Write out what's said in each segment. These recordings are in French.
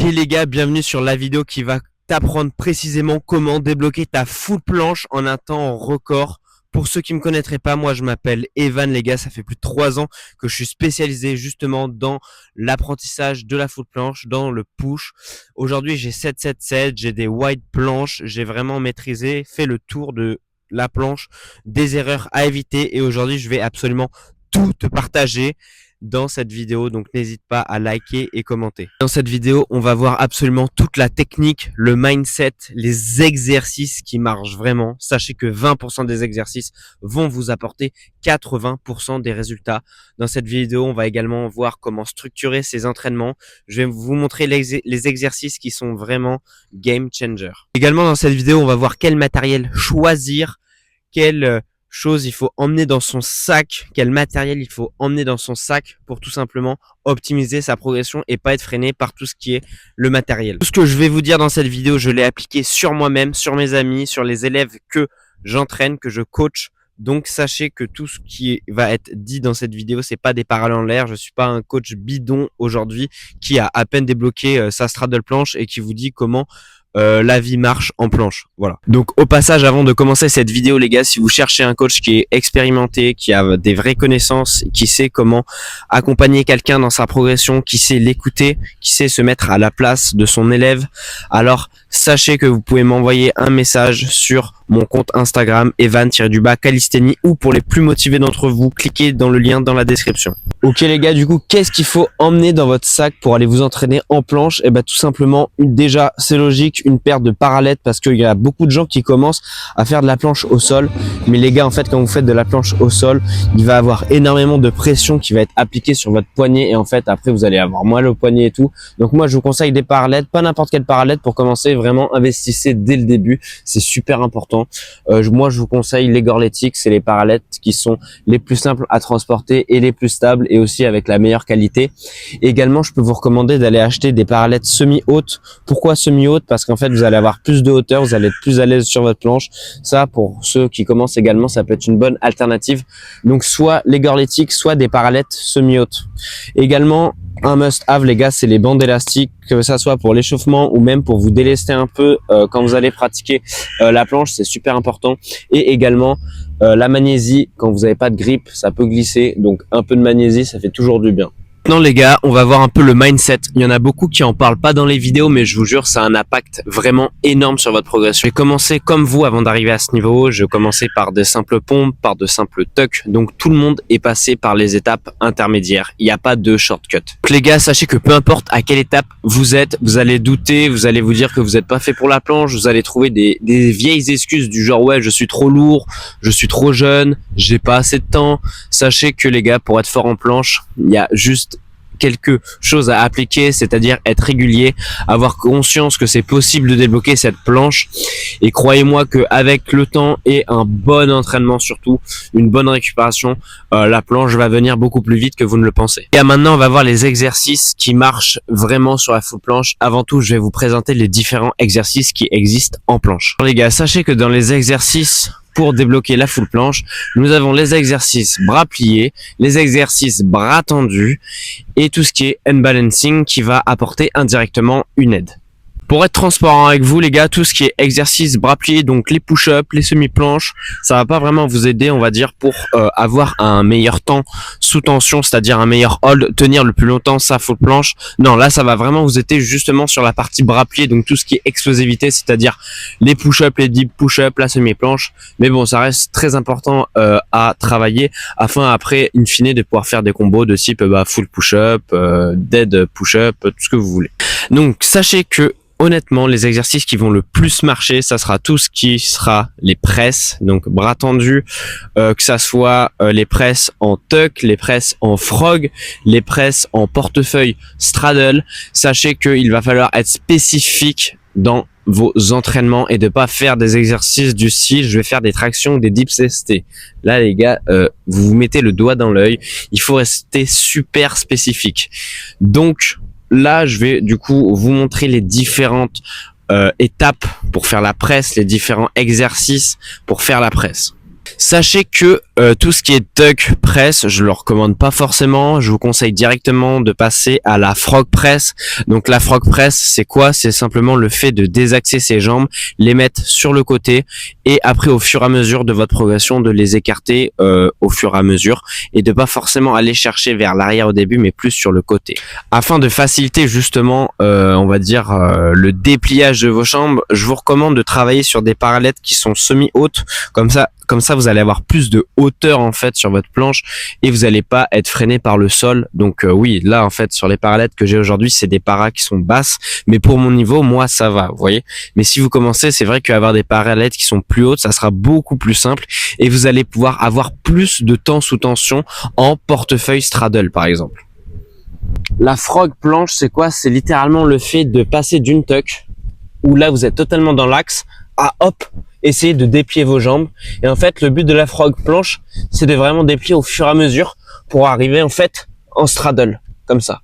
Ok les gars, bienvenue sur la vidéo qui va t'apprendre précisément comment débloquer ta full planche en un temps record. Pour ceux qui me connaîtraient pas, moi je m'appelle Evan les gars, ça fait plus de 3 ans que je suis spécialisé justement dans l'apprentissage de la full planche, dans le push. Aujourd'hui j'ai 777, j'ai des wide planches, j'ai vraiment maîtrisé, fait le tour de la planche, des erreurs à éviter et aujourd'hui je vais absolument tout te partager dans cette vidéo, donc n'hésite pas à liker et commenter. Dans cette vidéo, on va voir absolument toute la technique, le mindset, les exercices qui marchent vraiment. Sachez que 20% des exercices vont vous apporter 80% des résultats. Dans cette vidéo, on va également voir comment structurer ces entraînements. Je vais vous montrer les exercices qui sont vraiment game changer. Également dans cette vidéo, on va voir quel matériel choisir, quel chose il faut emmener dans son sac, quel matériel il faut emmener dans son sac pour tout simplement optimiser sa progression et pas être freiné par tout ce qui est le matériel. Tout ce que je vais vous dire dans cette vidéo, je l'ai appliqué sur moi-même, sur mes amis, sur les élèves que j'entraîne, que je coach. Donc sachez que tout ce qui va être dit dans cette vidéo, c'est pas des paroles en l'air. Je suis pas un coach bidon aujourd'hui qui a à peine débloqué sa straddle planche et qui vous dit comment la vie marche en planche. Voilà. Donc au passage, avant de commencer cette vidéo les gars, si vous cherchez un coach qui est expérimenté, qui a des vraies connaissances, qui sait comment accompagner quelqu'un dans sa progression, qui sait l'écouter, qui sait se mettre à la place de son élève, alors sachez que vous pouvez m'envoyer un message sur mon compte Instagram Evan-Calisteni ou pour les plus motivés d'entre vous, cliquez dans le lien dans la description. Ok les gars, du coup, qu'est-ce qu'il faut emmener dans votre sac pour aller vous entraîner en planche? Et tout simplement, déjà, c'est logique, une paire de parallettes parce qu'il y a beaucoup de gens qui commencent à faire de la planche au sol. Mais les gars, en fait, quand vous faites de la planche au sol, il va avoir énormément de pression qui va être appliquée sur votre poignet et en fait, après, vous allez avoir mal au poignet et tout. Donc moi, je vous conseille des parallettes, pas n'importe quelle parallette pour commencer. Vraiment, investissez dès le début, c'est super important. Moi, je vous conseille les Gorletics, c'est les parallettes qui sont les plus simples à transporter et les plus stables et aussi avec la meilleure qualité. Également, je peux vous recommander d'aller acheter des parallettes semi-hautes. Pourquoi semi-hautes? Parce qu'en fait, vous allez avoir plus de hauteur, vous allez être plus à l'aise sur votre planche. Ça, pour ceux qui commencent également, ça peut être une bonne alternative. Donc, soit les Gorletics, soit des parallettes semi-hautes. Également, un must-have les gars, c'est les bandes élastiques, que ça soit pour l'échauffement ou même pour vous délester un peu quand vous allez pratiquer la planche, c'est super important. Et également la magnésie, quand vous n'avez pas de grip, ça peut glisser, donc un peu de magnésie, ça fait toujours du bien. Maintenant les gars, on va voir un peu le mindset. Il y en a beaucoup qui en parlent pas dans les vidéos, mais je vous jure, ça a un impact vraiment énorme sur votre progression. Je vais commencer comme vous avant d'arriver à ce niveau. Je vais commencer par de simples pompes, par de simples tucks. Donc tout le monde est passé par les étapes intermédiaires. Il n'y a pas de shortcut. Donc les gars, sachez que peu importe à quelle étape vous êtes, vous allez douter, vous allez vous dire que vous n'êtes pas fait pour la planche, vous allez trouver des vieilles excuses du genre ouais, je suis trop lourd, je suis trop jeune, j'ai pas assez de temps. Sachez que les gars, pour être fort en planche, il y a juste quelque chose à appliquer, c'est-à-dire être régulier, avoir conscience que c'est possible de débloquer cette planche et croyez-moi que avec le temps et un bon entraînement, surtout une bonne récupération, la planche va venir beaucoup plus vite que vous ne le pensez. Et maintenant on va voir les exercices qui marchent vraiment sur la full planche. Avant tout, je vais vous présenter les différents exercices qui existent en planche. Les gars, sachez que dans les exercices pour débloquer la full planche, nous avons les exercices bras pliés, les exercices bras tendus et tout ce qui est unbalancing qui va apporter indirectement une aide. Pour être transparent avec vous les gars, tout ce qui est exercice bras pliés, donc les push-ups, les semi-planches, ça va pas vraiment vous aider, on va dire, pour avoir un meilleur temps sous tension, c'est-à-dire un meilleur hold, tenir le plus longtemps sa full planche. Non, là ça va vraiment vous aider justement sur la partie bras pliés, donc tout ce qui est explosivité, c'est-à-dire les push-ups, les deep push-ups, la semi-planche. Mais bon, ça reste très important à travailler afin après, in fine, de pouvoir faire des combos de type full push-up, dead push-up, tout ce que vous voulez. Donc sachez que honnêtement, les exercices qui vont le plus marcher, ça sera tout ce qui sera les presses, donc bras tendus, que ça soit les presses en tuck, les presses en frog, les presses en portefeuille straddle. Sachez qu'il va falloir être spécifique dans vos entraînements et de pas faire des exercices du style je vais faire des tractions, des dips ST. Là les gars, vous vous mettez le doigt dans l'œil, il faut rester super spécifique. Donc là, je vais du coup vous montrer les différentes étapes pour faire la presse, les différents exercices pour faire la presse. Sachez que tout ce qui est tuck press, je le recommande pas forcément. Je vous conseille directement de passer à la frog press. Donc la frog press, c'est quoi? C'est simplement le fait de désaxer ses jambes, les mettre sur le côté et après au fur et à mesure de votre progression de les écarter au fur et à mesure et de pas forcément aller chercher vers l'arrière au début mais plus sur le côté. Afin de faciliter justement on va dire le dépliage de vos jambes, je vous recommande de travailler sur des parallettes qui sont semi-hautes. Comme ça, vous allez avoir plus de hauteur en fait sur votre planche et vous n'allez pas être freiné par le sol. Donc oui, là en fait sur les parallettes que j'ai aujourd'hui, c'est des paras qui sont basses, mais pour mon niveau, moi ça va, vous voyez. Mais si vous commencez, c'est vrai qu'avoir des parallettes qui sont plus hautes, ça sera beaucoup plus simple et vous allez pouvoir avoir plus de temps sous tension en portefeuille straddle par exemple. La frog planche, c'est quoi? C'est littéralement le fait de passer d'une tuck où là vous êtes totalement dans l'axe à hop, essayez de déplier vos jambes. Et en fait, le but de la frog planche, c'est de vraiment déplier au fur et à mesure pour arriver en fait en straddle, comme ça.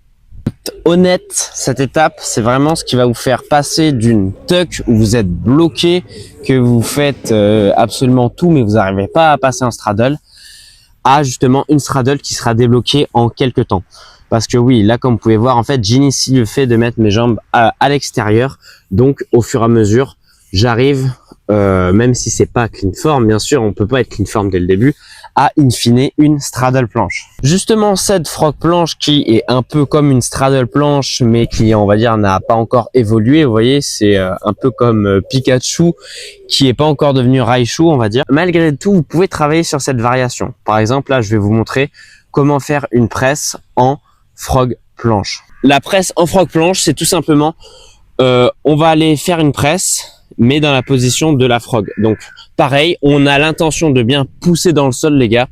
Honnête, cette étape, c'est vraiment ce qui va vous faire passer d'une tuck où vous êtes bloqué, que vous faites absolument tout, mais vous n'arrivez pas à passer en straddle, à justement une straddle qui sera débloquée en quelques temps. Parce que oui, là, comme vous pouvez voir, en fait, j'initie le fait de mettre mes jambes à l'extérieur. Donc, au fur et à mesure, j'arrive, même si c'est pas clean form, bien sûr, on peut pas être clean form dès le début, à in fine une straddle planche. Justement, cette frog planche qui est un peu comme une straddle planche, mais qui, on va dire, n'a pas encore évolué. Vous voyez, c'est un peu comme Pikachu, qui est pas encore devenu Raichu, on va dire. Malgré tout, vous pouvez travailler sur cette variation. Par exemple, là, je vais vous montrer comment faire une presse en frog planche. La presse en frog planche, c'est tout simplement, on va aller faire une presse, mais dans la position de la frog. Donc pareil, on a l'intention de bien pousser dans le sol les gars,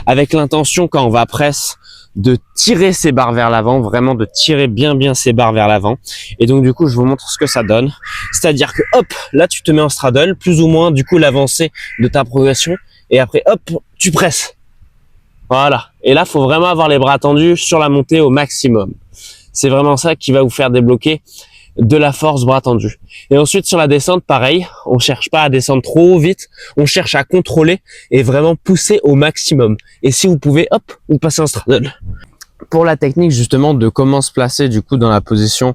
avec l'intention quand on va presse de tirer ses barres vers l'avant, vraiment de tirer bien ses barres vers l'avant. Et donc du coup je vous montre ce que ça donne, c'est-à-dire que hop, là tu te mets en straddle, plus ou moins du coup l'avancée de ta progression, et après hop, tu presses. Voilà, et là faut vraiment avoir les bras tendus sur la montée au maximum. C'est vraiment ça qui va vous faire débloquer de la force bras tendus. Et ensuite sur la descente, pareil, on cherche pas à descendre trop vite, on cherche à contrôler et vraiment pousser au maximum. Et si vous pouvez, hop, vous passez en straddle. Pour la technique justement de comment se placer du coup dans la position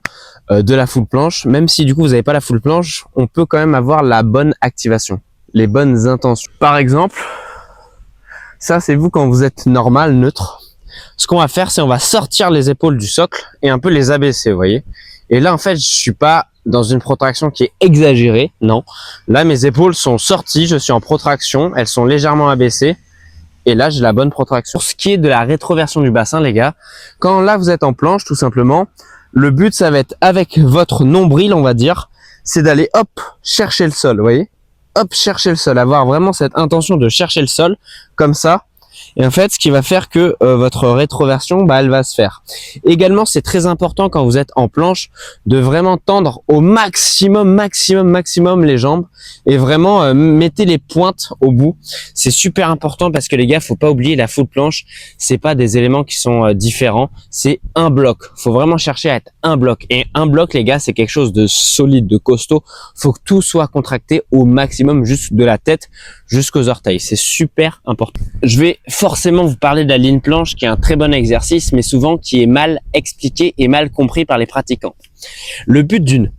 de la full planche, même si du coup vous n'avez pas la full planche, on peut quand même avoir la bonne activation, les bonnes intentions. Par exemple, ça c'est vous quand vous êtes normal, neutre. Ce qu'on va faire, c'est on va sortir les épaules du socle et un peu les abaisser, vous voyez. Et là, en fait, je suis pas dans une protraction qui est exagérée, non. Là, mes épaules sont sorties, je suis en protraction, elles sont légèrement abaissées. Et là, j'ai la bonne protraction. Pour ce qui est de la rétroversion du bassin, les gars, quand là, vous êtes en planche, tout simplement, le but, ça va être avec votre nombril, on va dire, c'est d'aller, hop, chercher le sol, vous voyez. Hop, chercher le sol, avoir vraiment cette intention de chercher le sol, comme ça. Et en fait, ce qui va faire que votre rétroversion, elle va se faire. Également, c'est très important quand vous êtes en planche de vraiment tendre au maximum les jambes et vraiment mettez les pointes au bout. C'est super important parce que les gars, faut pas oublier la full planche, c'est pas des éléments qui sont différents, c'est un bloc. Faut vraiment chercher à être un bloc. Et un bloc, les gars, c'est quelque chose de solide, de costaud. Faut que tout soit contracté au maximum, juste de la tête jusqu'aux orteils. C'est super important. Je vais forcément vous parler de la ligne planche qui est un très bon exercice, mais souvent qui est mal expliqué et mal compris par les pratiquants. Le but d'une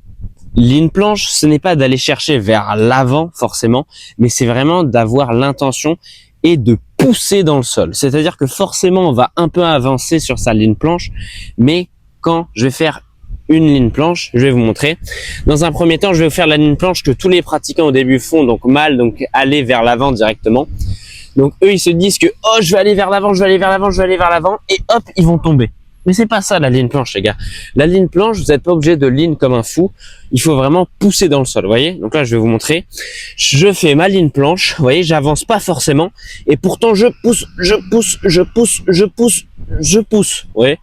ligne planche, ce n'est pas d'aller chercher vers l'avant forcément, mais c'est vraiment d'avoir l'intention et de pousser dans le sol. C'est-à-dire que forcément, on va un peu avancer sur sa ligne planche, mais quand je vais faire une ligne planche, je vais vous montrer. Dans un premier temps, je vais vous faire la ligne planche que tous les pratiquants au début font, donc mal, donc aller vers l'avant directement. Donc eux, ils se disent que oh, je vais aller vers l'avant, je vais aller vers l'avant, je vais aller vers l'avant, et hop, ils vont tomber. Mais c'est pas ça la ligne planche, les gars. La ligne planche, vous n'êtes pas obligé de ligne comme un fou. Il faut vraiment pousser dans le sol, vous voyez. Donc là, je vais vous montrer. Je fais ma ligne planche, vous voyez, j'avance pas forcément, et pourtant je pousse, je pousse, je pousse, je pousse, je pousse, vous voyez.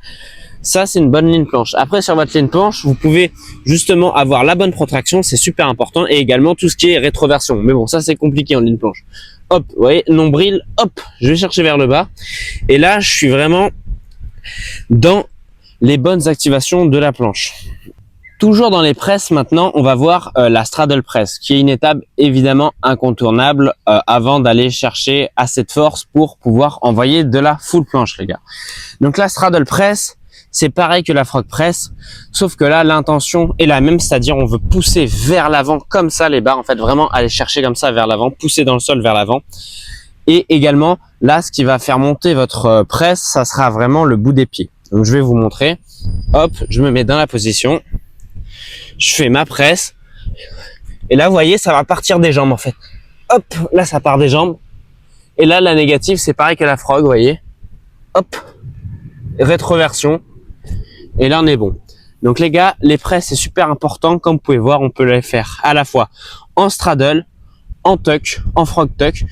Ça, c'est une bonne ligne planche. Après, sur votre ligne planche, vous pouvez justement avoir la bonne protraction, c'est super important, et également tout ce qui est rétroversion. Mais bon, ça, c'est compliqué en ligne planche. Hop, vous voyez, nombril, hop, je vais chercher vers le bas. Et là, je suis vraiment dans les bonnes activations de la planche. Toujours dans les presses maintenant, on va voir la straddle press, qui est une étape évidemment incontournable avant d'aller chercher assez de force pour pouvoir envoyer de la full planche, les gars. Donc la straddle press, c'est pareil que la frog press, sauf que là l'intention est la même, c'est-à-dire on veut pousser vers l'avant comme ça les barres, en fait vraiment aller chercher comme ça vers l'avant, pousser dans le sol vers l'avant. Et également là, ce qui va faire monter votre presse, ça sera vraiment le bout des pieds. Donc je vais vous montrer. Hop, je me mets dans la position. Je fais ma presse. Et là, vous voyez, ça va partir des jambes en fait. Hop, là, ça part des jambes. Et là, la négative, c'est pareil que la frog, vous voyez. Hop, rétroversion. Et là, on est bon. Donc les gars, les presses, c'est super important. Comme vous pouvez voir, on peut les faire à la fois en straddle, en tuck, en frog tuck.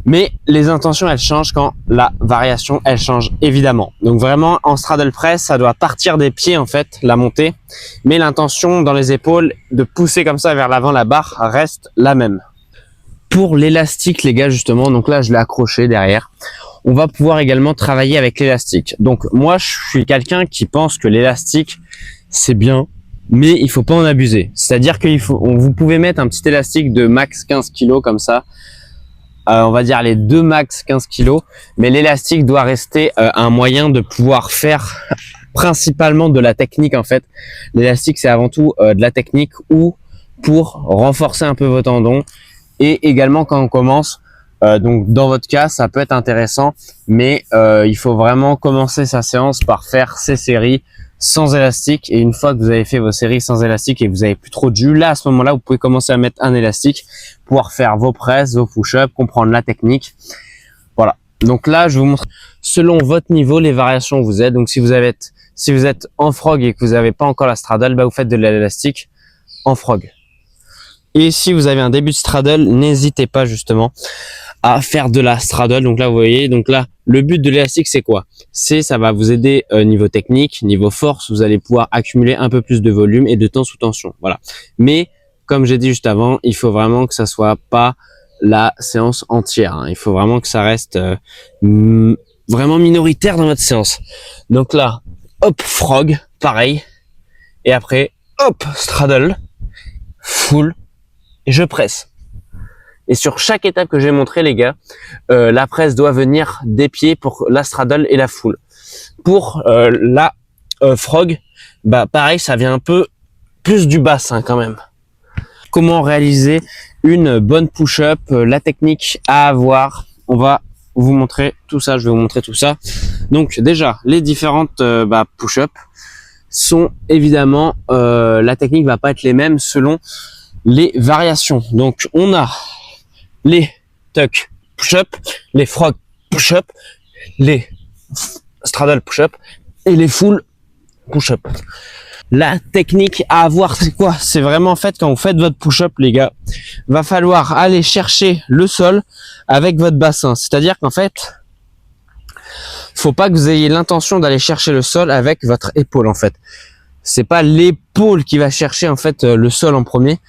Mais les intentions, elles changent quand la variation, elle change évidemment. Donc vraiment, en straddle press, ça doit partir des pieds en fait, la montée. Mais l'intention dans les épaules de pousser comme ça vers l'avant la barre reste la même. Pour l'élastique, les gars, justement, donc là, je l'ai accroché derrière. On va pouvoir également travailler avec l'élastique. Donc moi, je suis quelqu'un qui pense que l'élastique, c'est bien, mais il faut pas en abuser. C'est-à-dire vous pouvez mettre un petit élastique de max 15 kg comme ça. On va dire les deux max 15 kg, mais l'élastique doit rester un moyen de pouvoir faire principalement de la technique en fait. L'élastique c'est avant tout de la technique ou pour renforcer un peu vos tendons et également quand on commence, donc dans votre cas ça peut être intéressant, mais il faut vraiment commencer sa séance par faire ses séries sans élastique, et une fois que vous avez fait vos séries sans élastique et que vous avez plus trop de jus, là à ce moment-là vous pouvez commencer à mettre un élastique, pouvoir faire vos presses, vos push-ups, comprendre la technique. Voilà. Donc là je vous montre selon votre niveau les variations où vous êtes. Donc si vous êtes en frog et que vous n'avez pas encore la straddle, bah vous faites de l'élastique en frog. Et si vous avez un début de straddle, n'hésitez pas justement à faire de la straddle. Donc là vous voyez, donc là le but de l'élastique c'est quoi? Ça va vous aider niveau technique, niveau force, vous allez pouvoir accumuler un peu plus de volume et de temps sous tension. Voilà. Mais comme j'ai dit juste avant, il faut vraiment que ça soit pas la séance entière, hein. Il faut vraiment que ça reste vraiment minoritaire dans votre séance. Donc là, hop, frog, pareil. Et après, hop, straddle, full, et je presse. Et sur chaque étape que j'ai montré, les gars, la presse doit venir des pieds pour la straddle et la full. Pour la frog, bah pareil, ça vient un peu plus du bassin quand même. Comment réaliser une bonne push-up, la technique à avoir, on va vous montrer tout ça, je vais vous montrer tout ça. Donc déjà, les différentes push-up sont évidemment, la technique va pas être les mêmes selon les variations. Donc on a les tuck push-up, les frog push-up, les straddle push-up et les full push-up. La technique à avoir, c'est quoi? C'est vraiment en fait quand vous faites votre push-up, les gars, va falloir aller chercher le sol avec votre bassin. C'est-à-dire qu'en fait, faut pas que vous ayez l'intention d'aller chercher le sol avec votre épaule en fait. C'est pas l'épaule qui va chercher en fait le sol en premier,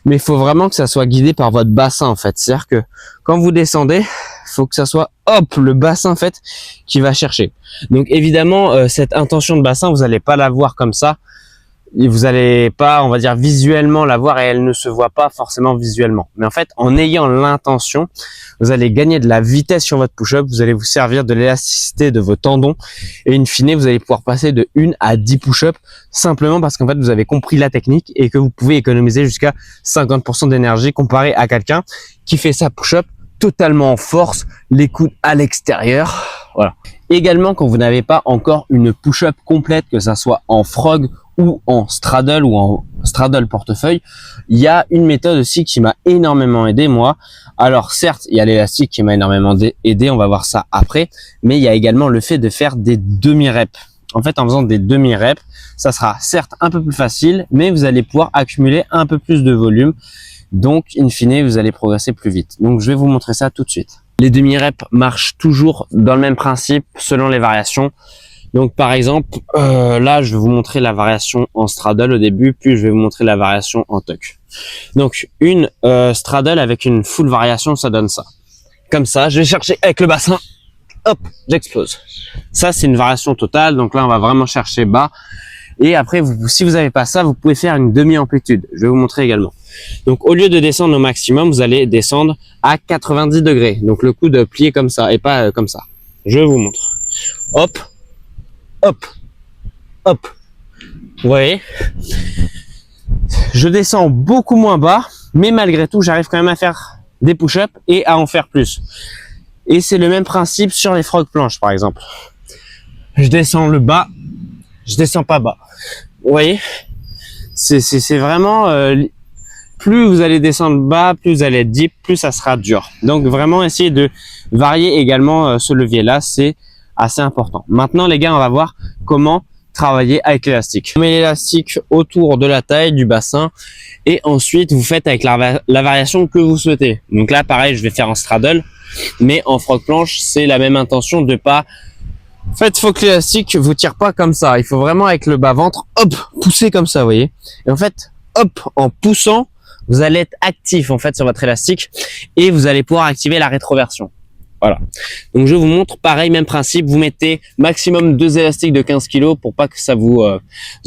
mais il faut vraiment que ça soit guidé par votre bassin en fait. C'est-à-dire que quand vous descendez, faut que ça soit hop le bassin en fait qui va chercher. Donc évidemment cette intention de bassin, vous allez pas la voir comme ça. Et vous allez pas, on va dire, visuellement la voir, et elle ne se voit pas forcément visuellement. Mais en fait, en ayant l'intention, vous allez gagner de la vitesse sur votre push-up, vous allez vous servir de l'élasticité de vos tendons, et in fine, vous allez pouvoir passer de 1 à 10 push-ups, simplement parce qu'en fait, vous avez compris la technique et que vous pouvez économiser jusqu'à 50% d'énergie comparé à quelqu'un qui fait sa push-up totalement en force, les coudes à l'extérieur. Voilà. Également, quand vous n'avez pas encore une push-up complète, que ça soit en frog ou en straddle portefeuille, il y a une méthode aussi qui m'a énormément aidé moi. Alors certes, il y a l'élastique qui m'a énormément aidé, on va voir ça après, mais il y a également le fait de faire des demi-reps. En fait, en faisant des demi-reps, ça sera certes un peu plus facile, mais vous allez pouvoir accumuler un peu plus de volume. Donc, in fine, vous allez progresser plus vite. Donc, je vais vous montrer ça tout de suite. Les demi-reps marchent toujours dans le même principe selon les variations. Donc, par exemple, là, je vais vous montrer la variation en straddle au début, puis je vais vous montrer la variation en tuck. Donc, une straddle avec une full variation, ça donne ça. Comme ça, je vais chercher avec le bassin. Hop, j'explose. Ça, c'est une variation totale. Donc là, on va vraiment chercher bas. Et après, si vous n'avez pas ça, vous pouvez faire une demi-amplitude. Je vais vous montrer également. Donc, au lieu de descendre au maximum, vous allez descendre à 90 degrés. Donc, le coude plié comme ça et pas comme ça. Je vous montre. Hop, hop, hop. Vous voyez? Je descends beaucoup moins bas, mais malgré tout, j'arrive quand même à faire des push-ups et à en faire plus. Et c'est le même principe sur les frog planches, par exemple. Je descends le bas, je descends pas bas. Vous voyez? C'est vraiment... plus vous allez descendre bas, plus vous allez être deep, plus ça sera dur. Donc vraiment, essayez de varier également ce levier-là, c'est assez important. Maintenant, les gars, on va voir comment travailler avec l'élastique. On met l'élastique autour de la taille, du bassin, et ensuite vous faites avec la variation que vous souhaitez. Donc là, pareil, je vais faire en straddle, mais en frog planche, c'est la même intention de pas... En fait, faut que l'élastique vous tire pas comme ça. Il faut vraiment avec le bas-ventre, hop, pousser comme ça, vous voyez. Et en fait, hop, en poussant, vous allez être actif en fait sur votre élastique et vous allez pouvoir activer la rétroversion. Voilà. Donc je vous montre, pareil, même principe, vous mettez maximum 2 élastiques de 15 kg pour pas que ça vous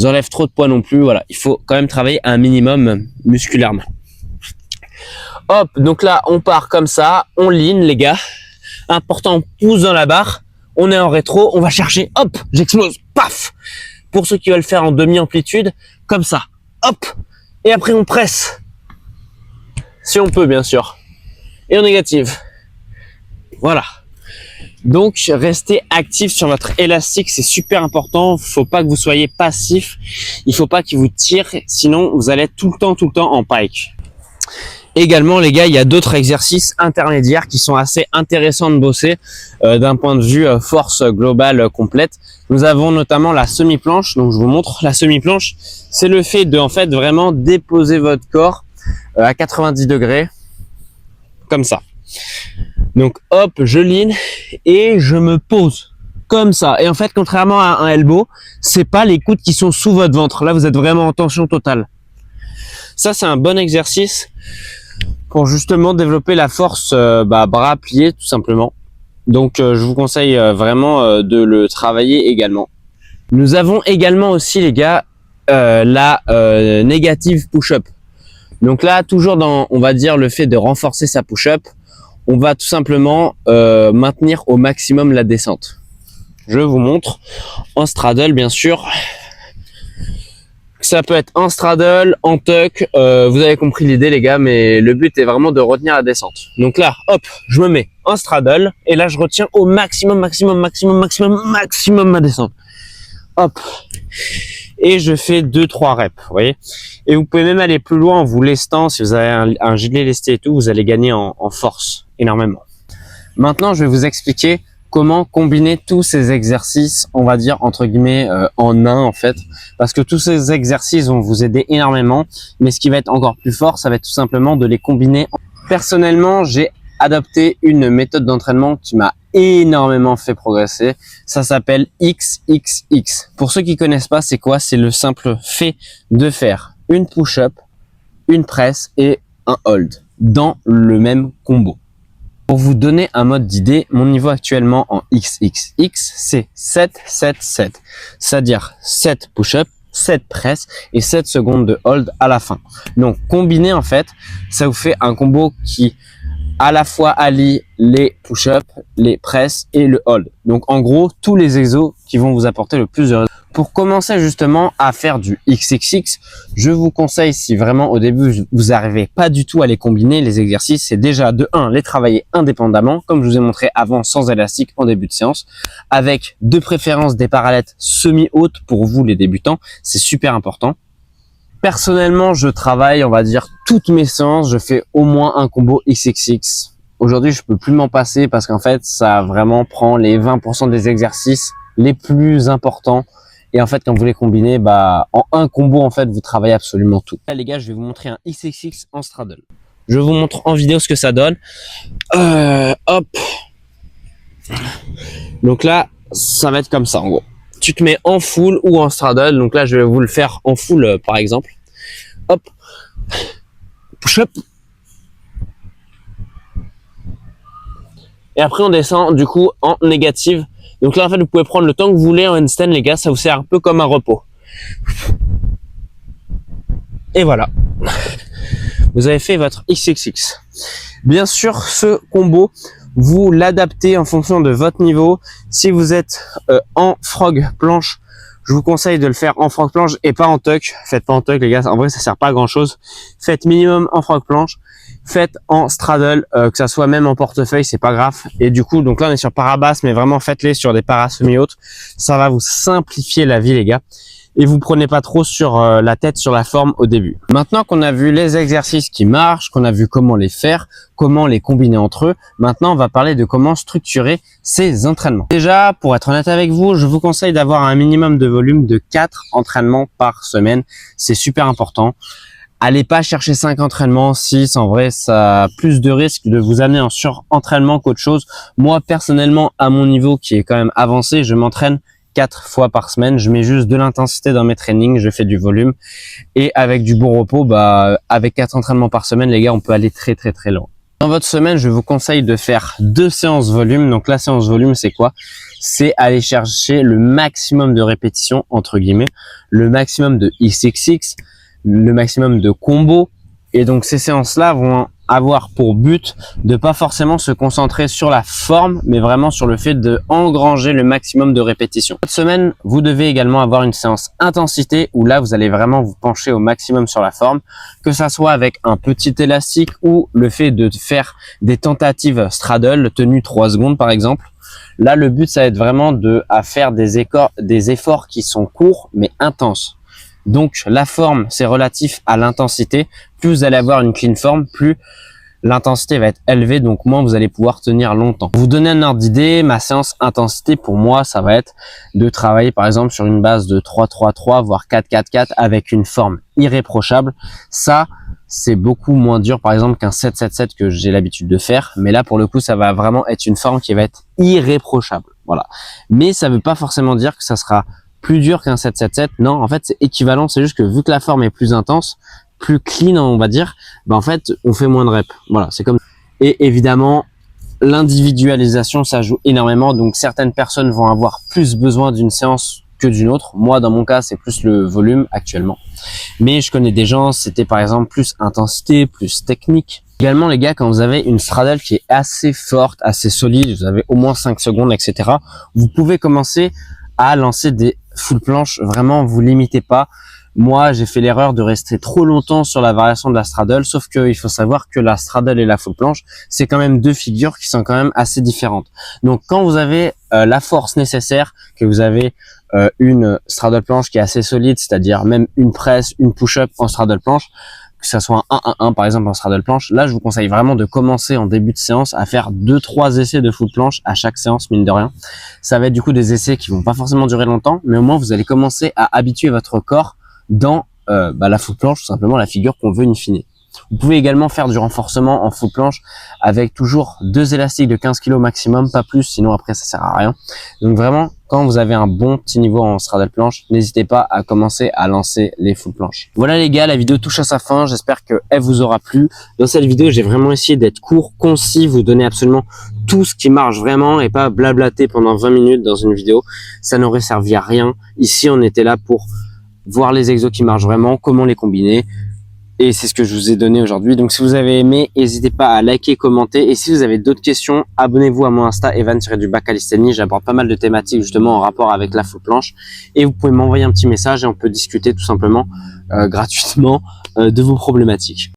enlève trop de poids non plus. Voilà, il faut quand même travailler un minimum musculairement. Hop, donc là on part comme ça, on lean les gars. Important, on pousse dans la barre, on est en rétro, on va chercher, hop, j'explose, paf. Pour ceux qui veulent faire en demi-amplitude, comme ça, hop, et après on presse. Si on peut bien sûr. Et en négative. Voilà. Donc, restez actif sur votre élastique, c'est super important. Faut pas que vous soyez passif. Il faut pas qu'il vous tire, sinon vous allez être tout le temps en pike. Également, les gars, il y a d'autres exercices intermédiaires qui sont assez intéressants de bosser d'un point de vue force globale complète. Nous avons notamment la semi-planche. Donc, je vous montre la semi-planche. C'est le fait de, en fait, vraiment déposer votre corps à 90 degrés, comme ça. Donc hop, je lean et je me pose comme ça. Et en fait, contrairement à un elbow, c'est pas les coudes qui sont sous votre ventre. Là, vous êtes vraiment en tension totale. Ça, c'est un bon exercice pour justement développer la force bras pliés, tout simplement. Donc, je vous conseille vraiment de le travailler également. Nous avons également aussi, les gars, la négative push-up. Donc là, toujours dans, on va dire, le fait de renforcer sa push-up, on va tout simplement maintenir au maximum la descente. Je vous montre en straddle, bien sûr. Ça peut être en straddle, en tuck, vous avez compris l'idée les gars, mais le but est vraiment de retenir la descente. Donc là, hop, je me mets en straddle et là je retiens au maximum ma descente. Hop. Et je fais 2-3 reps, vous voyez. Et vous pouvez même aller plus loin en vous lestant. Si vous avez un gilet lesté et tout, vous allez gagner en force énormément. Maintenant, je vais vous expliquer comment combiner tous ces exercices, on va dire entre guillemets en un en fait, parce que tous ces exercices vont vous aider énormément. Mais ce qui va être encore plus fort, ça va être tout simplement de les combiner. Personnellement, j'ai adopté une méthode d'entraînement qui m'a énormément fait progresser. Ça s'appelle XXX. Pour ceux qui connaissent pas, c'est quoi? C'est le simple fait de faire une push-up, une presse et un hold dans le même combo. Pour vous donner un mode d'idée, mon niveau actuellement en XXX, c'est 7-7-7. C'est-à-dire 7 push-up, 7 presses et 7 secondes de hold à la fin. Donc, combiné, en fait, ça vous fait un combo qui à la fois allie les push-ups, les presses et le hold. Donc, en gros, tous les exos qui vont vous apporter le plus de résultats. Pour commencer justement à faire du XXX, je vous conseille, si vraiment au début vous n'arrivez pas du tout à les combiner, les exercices, c'est déjà de 1, les travailler indépendamment, comme je vous ai montré avant, sans élastique en début de séance, avec de préférence des parallettes semi-hautes pour vous les débutants, c'est super important. Personnellement, je travaille, on va dire, toutes mes séances, je fais au moins un combo XXX. Aujourd'hui, je peux plus m'en passer parce qu'en fait, ça vraiment prend les 20% des exercices les plus importants. Et en fait, quand vous les combinez, en un combo, en fait, vous travaillez absolument tout. Là, les gars, je vais vous montrer un XXX en straddle. Je vous montre en vidéo ce que ça donne. Hop. Donc là, ça va être comme ça, en gros. Tu te mets en full ou en straddle. Donc là, je vais vous le faire en full, par exemple. Hop. Push-up. Et après, on descend, du coup, en négative. Donc là, en fait, vous pouvez prendre le temps que vous voulez en handstand, les gars. Ça vous sert un peu comme un repos. Et voilà. Vous avez fait votre XXX. Bien sûr, ce combo, vous l'adaptez en fonction de votre niveau. Si vous êtes en frog planche, je vous conseille de le faire en frog planche et pas en tuck. Faites pas en tuck les gars, en vrai ça sert pas à grand chose. Faites minimum en frog planche. Faites en straddle, que ça soit même en portefeuille, c'est pas grave. Et du coup, donc là on est sur parabasse, mais vraiment faites-les sur des paras semi-hautes. Ça va vous simplifier la vie les gars. Et vous prenez pas trop sur la tête, sur la forme au début. Maintenant qu'on a vu les exercices qui marchent, qu'on a vu comment les faire, comment les combiner entre eux, maintenant on va parler de comment structurer ces entraînements. Déjà, pour être honnête avec vous, je vous conseille d'avoir un minimum de volume de 4 entraînements par semaine. C'est super important. Allez pas chercher 5 entraînements, 6, en vrai ça a plus de risques de vous amener en surentraînement qu'autre chose. Moi personnellement, à mon niveau qui est quand même avancé, je m'entraîne 4 fois par semaine, je mets juste de l'intensité dans mes trainings, je fais du volume et avec du bon repos, avec 4 entraînements par semaine, les gars, on peut aller très loin. Dans votre semaine, je vous conseille de faire 2 séances volume. Donc la séance volume, c'est quoi? C'est aller chercher le maximum de répétitions, entre guillemets, le maximum de XXX, le maximum de combos. Et donc ces séances-là vont avoir pour but de pas forcément se concentrer sur la forme, mais vraiment sur le fait de engranger le maximum de répétitions. Cette semaine, vous devez également avoir une séance intensité où là, vous allez vraiment vous pencher au maximum sur la forme, que ça soit avec un petit élastique ou le fait de faire des tentatives straddle, tenue 3 secondes par exemple. Là, le but, ça va être vraiment à faire des efforts qui sont courts mais intenses. Donc la forme, c'est relatif à l'intensité. Plus vous allez avoir une clean forme, plus l'intensité va être élevée, donc moins vous allez pouvoir tenir longtemps. Pour vous donner un ordre d'idée, ma séance intensité pour moi, ça va être de travailler par exemple sur une base de 3-3-3, voire 4-4-4 avec une forme irréprochable. Ça, c'est beaucoup moins dur par exemple qu'un 7-7-7 que j'ai l'habitude de faire. Mais là, pour le coup, ça va vraiment être une forme qui va être irréprochable. Voilà. Mais ça veut pas forcément dire que ça sera plus dur qu'un 7-7-7. Non, en fait, c'est équivalent. C'est juste que vu que la forme est plus intense, plus clean, on va dire, en fait, on fait moins de reps. Voilà, c'est comme. Et évidemment, l'individualisation, ça joue énormément. Donc, certaines personnes vont avoir plus besoin d'une séance que d'une autre. Moi, dans mon cas, c'est plus le volume actuellement. Mais je connais des gens, c'était par exemple plus intensité, plus technique. Également, les gars, quand vous avez une straddle qui est assez forte, assez solide, vous avez au moins 5 secondes, etc., vous pouvez commencer à lancer des full planches. Vraiment, vous limitez pas. Moi, j'ai fait l'erreur de rester trop longtemps sur la variation de la straddle, sauf qu'il faut savoir que la straddle et la full planche, c'est quand même deux figures qui sont quand même assez différentes. Donc, quand vous avez la force nécessaire, que vous avez une straddle planche qui est assez solide, c'est-à-dire même une presse, une push-up en straddle planche, que ça soit un 1-1-1 par exemple en straddle planche, là je vous conseille vraiment de commencer en début de séance à faire 2-3 essais de full planche à chaque séance, mine de rien. Ça va être du coup des essais qui vont pas forcément durer longtemps, mais au moins vous allez commencer à habituer votre corps dans la full planche, tout simplement la figure qu'on veut in fine. Vous pouvez également faire du renforcement en full planche avec toujours 2 élastiques de 15 kg maximum, pas plus, sinon après ça sert à rien. Donc vraiment, quand vous avez un bon petit niveau en straddle planche, n'hésitez pas à commencer à lancer les full planches. Voilà les gars, la vidéo touche à sa fin, j'espère qu'elle vous aura plu. Dans cette vidéo, j'ai vraiment essayé d'être court, concis, vous donner absolument tout ce qui marche vraiment et pas blablater pendant 20 minutes dans une vidéo. Ça n'aurait servi à rien. Ici, on était là pour voir les exos qui marchent vraiment, comment les combiner. Et c'est ce que je vous ai donné aujourd'hui. Donc si vous avez aimé, n'hésitez pas à liker, commenter. Et si vous avez d'autres questions, abonnez-vous à mon Insta, Evan-Calisthénie. J'aborde pas mal de thématiques justement en rapport avec la full planche. Et vous pouvez m'envoyer un petit message et on peut discuter tout simplement gratuitement de vos problématiques.